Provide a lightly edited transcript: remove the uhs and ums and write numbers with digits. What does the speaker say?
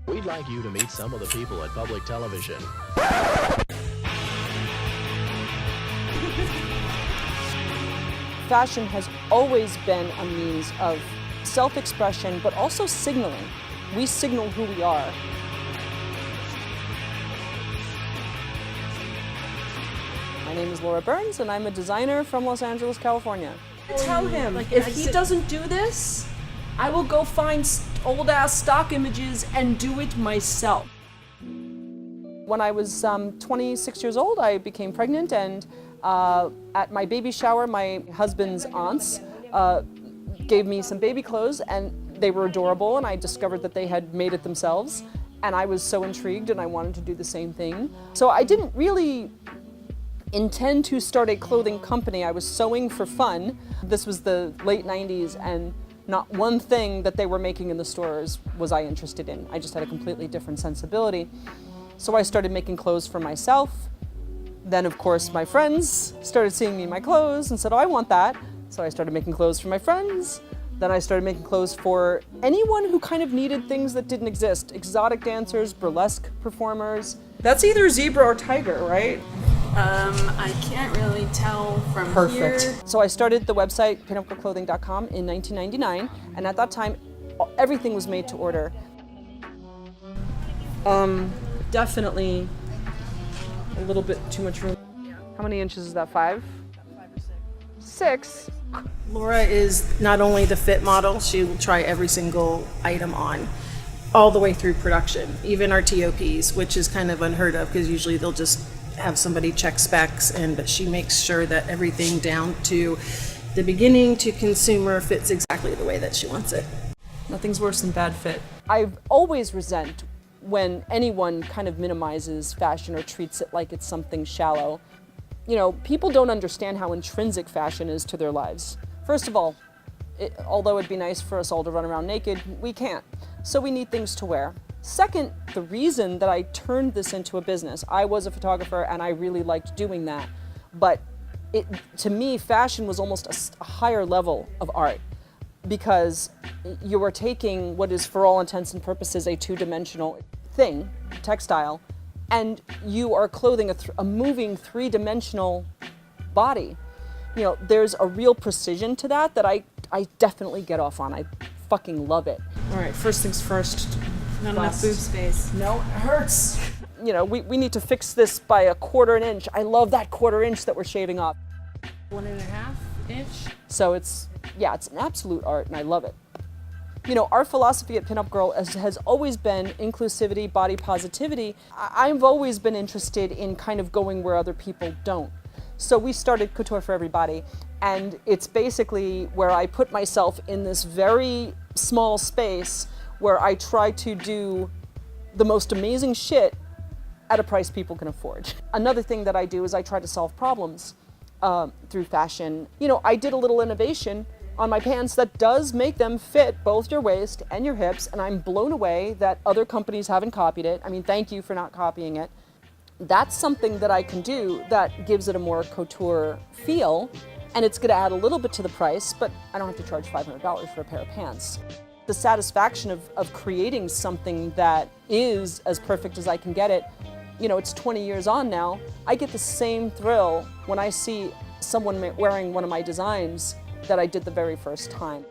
We'd like you to meet some of the people at public television. Fashion has always been a means of self-expression, but also signaling. We signal who we are. My name is Laura Byrnes, and I'm a designer from Los Angeles, California. Tell him, if he doesn't do this, I will go find old-ass stock images and do it myself. When I was 26 years old, I became pregnant, and at my baby shower, my husband's aunts gave me some baby clothes, and they were adorable, and I discovered that they had made it themselves, and I was so intrigued, and I wanted to do the same thing. So I didn't really intend to start a clothing company. I was sewing for fun. This was the late 90s, and not one thing that they were making in the stores was I interested in. I just had a completely different sensibility. So I started making clothes for myself. Then, of course, my friends started seeing me in my clothes and said, oh, I want that. So I started making clothes for my friends. Then I started making clothes for anyone who kind of needed things that didn't exist. Exotic dancers, burlesque performers. That's either zebra or tiger, right? I can't really tell from here. Perfect. So I started the website pinupclothing.com in 1999, and at that time, everything was made to order. Definitely a little bit too much room. How many inches is that? 5? 5 or 6. 6? Laura is not only the fit model, she will try every single item on, all the way through production, even our TOPs, which is kind of unheard of because usually they'll just have somebody check specs, but she makes sure that everything down to the beginning to consumer fits exactly the way that she wants it. Nothing's worse than bad fit. I always resent when anyone kind of minimizes fashion or treats it like it's something shallow. You know, people don't understand how intrinsic fashion is to their lives. First of all, although it'd be nice for us all to run around naked, we can't. So we need things to wear. Second, the reason that I turned this into a business, I was a photographer and I really liked doing that, but to me, fashion was almost a higher level of art because you are taking what is, for all intents and purposes, a two-dimensional thing, textile, and you are clothing a moving three-dimensional body. You know, there's a real precision to that I definitely get off on. I fucking love it. All right, first things first. Not enough boob space. No, it hurts. You know, we need to fix this by a 1/4 inch. I love that 1/4 inch that we're shaving off. 1.5 inch. So it's an absolute art and I love it. You know, our philosophy at Pinup Girl has always been inclusivity, body positivity. I've always been interested in kind of going where other people don't. So we started Couture for Everybody, and it's basically where I put myself in this very small space where I try to do the most amazing shit at a price people can afford. Another thing that I do is I try to solve problems through fashion. You know, I did a little innovation on my pants that does make them fit both your waist and your hips, and I'm blown away that other companies haven't copied it. I mean, thank you for not copying it. That's something that I can do that gives it a more couture feel, and it's gonna add a little bit to the price, but I don't have to charge $500 for a pair of pants. The satisfaction of creating something that is as perfect as I can get it, you know, it's 20 years on now, I get the same thrill when I see someone wearing one of my designs that I did the very first time.